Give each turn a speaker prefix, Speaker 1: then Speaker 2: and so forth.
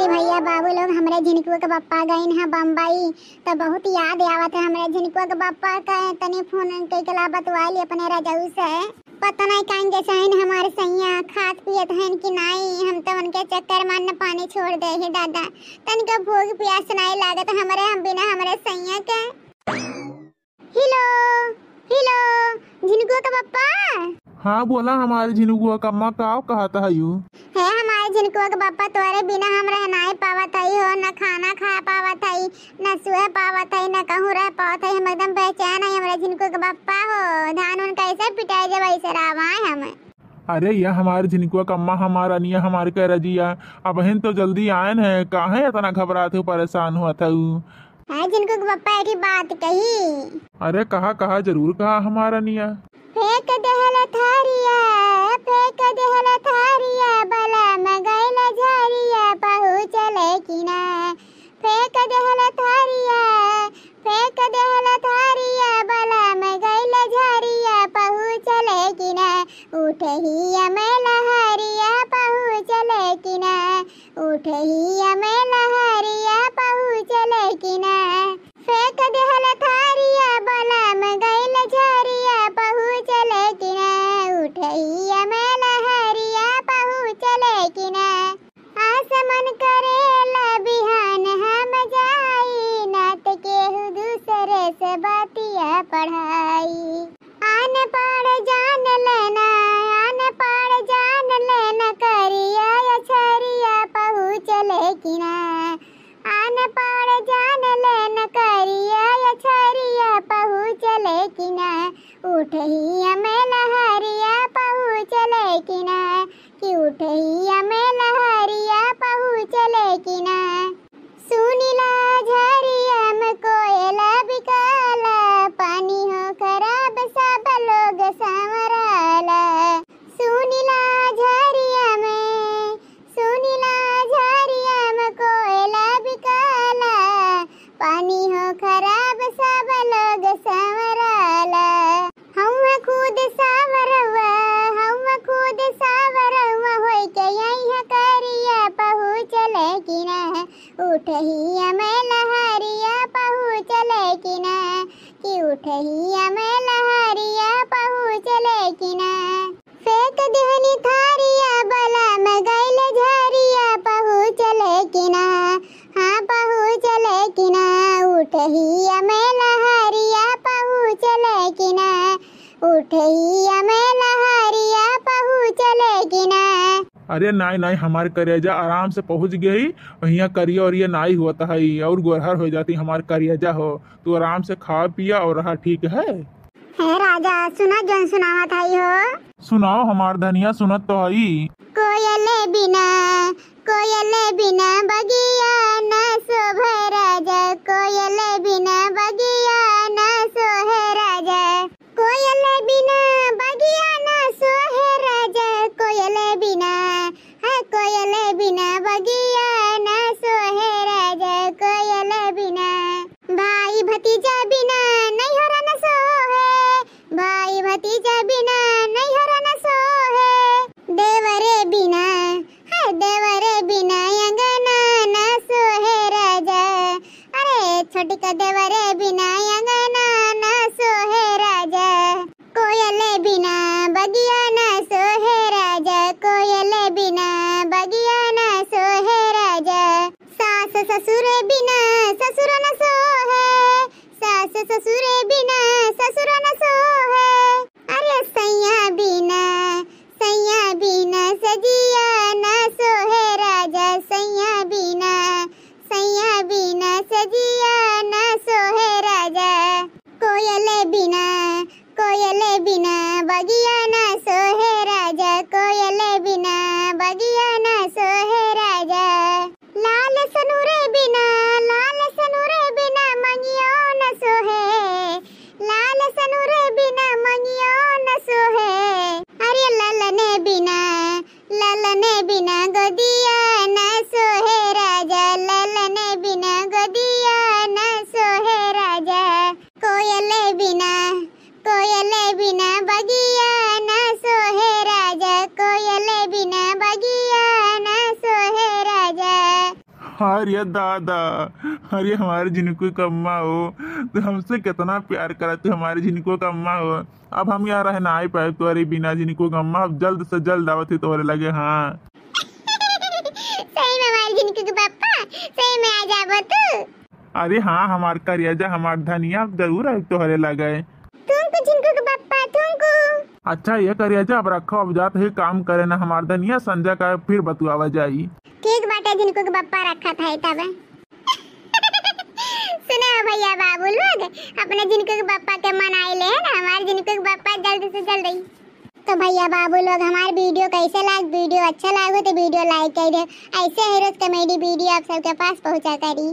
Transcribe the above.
Speaker 1: हमारे भैया बाबू लोग हमारे झिनकुआ के पप्पा गए हैं बम्बई, तो बहुत याद आवत है हमारे झिनकुआ के पप्पा का। तनी फोन कई कला बतवाई अपने रजाऊ से, पता नहीं कहीं जैसा है हमारे सैया खात पियत हैं कि नहीं। हम तो उनके चक्कर में न पानी छोड़ दे ही दादा, तनिका भूख प्यास नहीं लागत हमारे, हम बिना हमारे सैया के। हेलो हेलो झिनकुआ का पप्पा।
Speaker 2: हाँ बोला हमारे झिनकुआ का अम्मा का कहता है यू
Speaker 1: है हमारे झिनकुआ के पापा तोरे बिना हम रह नहीं पावत हई हो, न खाना खा पावत हई, न सुह पावत हई, न कहूँ रह पावत हई। हम एकदम बेचैन है हमारे झिनकुआ के पापा हो। धान उन कैसे पिटाई जब ऐसे रावाए हम।
Speaker 2: अरे यह हमारे झिनकुआ का अम्मा हमारा निया हमारे कह रजिया अब बहन तो जल्दी आयन है, काहे इतना घबराते हो परेशान हुआ था
Speaker 1: है झिनकुआ के पापा एक बात कही।
Speaker 2: अरे कहा जरूर कहा हमारा निया।
Speaker 1: फेंक देहल थारिया, फेंक देहल थारिया, बला मगैल झारिया, पहुँचले कि ना। फेंक देहल थारिया, फेंक देहल थारिया, बला मगैल झारिया, पहुँचले कि ना। उठही में लहरिया, पहुँचले कि ना। उठही में लहरिया, पहुँचले कि ना। फेंक देहल थारिया, बला मगैल झारिया, पहुँचले कि ना। उठैया में लहरिया, पहुँचले कि ना। आसमन करेला बिहान हम जाई, नात केहू दूसरे से बातिया पढ़ाई। आन पढ़ जान लेना, आन पढ़ जान लेना, करिया अछरिया, पहुँचले कि ना। आन पढ़ जान लेना, करिया अछरिया, पहुँचले कि ना। उठही में लहरिया, पहुँचले कि ना। कि उठही में लहरिया, पहुँचले कि ना। सुनीला झरिया में कोयला बिकाला, पानी हो खराब सब लोग संवराला। सुनीला झरिया में, सुनीला झरिया में कोयला बिकाला, पानी हो खराब सब लोग संवराला। हम खुद सावरवा, हम खुद सावरवा, होई के यही करिया, पहुँचले कि ना। उठही में लहरिया, पहुँचले कि ना। कि उठही में लहरिया, पहुँचले कि ना। फेंक देहनी थारिया, बला मगैल झारिया, पहुँचले कि ना। हाँ पहुँचले कि ना। उठही में लहरिया, पहुँचले कि ना। उठही में लहरिया, पहुँचले कि ना।
Speaker 2: अरे नहीं हमारे करेजा आराम से पहुंच गई, वहीं करिया और ये नहीं होता है और गोरहर हो जाती हमारे करेजा हो। तू आराम से खा पिया और रहा, ठीक है।
Speaker 1: राजा सुना जन सुनावा था हो।
Speaker 2: सुनाओ हमार धनिया सुनत तो हई।
Speaker 1: कोयले बिना, कोयले बिना बगिया न शोभे राजा, कोयले बिना बगिया न सोहे राजा। कोयले बिना बगिया न सोहे राजा, कोयले बिना, है कोयले बिना बगिया न सोहे राजा, कोयले बिना। भाई भतीजा बिना नहीं हो न सोहे, भाई भतीजा बिना नहीं हो न सोहे। देवरे बिना, है देवरे बिना अंगना न सोहे राजा। अरे छोटी का देवरे बिना अंगना न सोहे राजा। कोयले बिना बगिया न सोहे राजा, कोयले बिना बगिया न सोहे राजा। सास ससुर बिना ससुर न सोहे, सास ससुर बिना ससुर न सोहे। अरे सैया बिना, सैया बिना सजिया न सोहे राजा, सैया बिना, सैया बिना सजिया न सोहे राजा। कोयले बिना, कोयले बिना बगिया न सोहे राजा, कोयले बिना बगिया न सोहे राजा। लाल सनुरे बिना, लाल सनुरे बिना
Speaker 2: अरे दादा, अरे हमारे जिनको का अम्मा हो, तो हमसे कितना प्यार करा तू हमारे जिनको का अम्मा हो। अब हम यहाँ रह ना ही पाए तुम्हारे बिना जिनको का अम्मा, अब जल्द से जल्द आवत ही तुम्हारे लगे। हाँ
Speaker 1: सही में हमारे जिनको के पापा सही में आ जाबो तू।
Speaker 2: अरे हाँ, हमार करियाजा हमार धनिया अब जरूर है तुम्हारे लगे।
Speaker 1: तुमको जिनको के पापा तुमको।
Speaker 2: अच्छा ये करियाजा, अब रखो, अब जाते ही काम करे ना हमार धनिया, संजय का फिर बतुआवा जाई।
Speaker 1: ठीक बाटे, जिनको के पापा रखा था तब। सुनो भैया बाबू लोग, अपने जिनको के पापा के मनाई ले ना, हमारे जिनको के पापा जल्द से जल्द आई। तो भैया बाबू लोग, हमारे वीडियो कैसे लग, वीडियो अच्छा लगे तो वीडियो लाइक कर दे। ऐसे ही रोज कॉमेडी वीडियो आप सबके पास पहुंचा करी।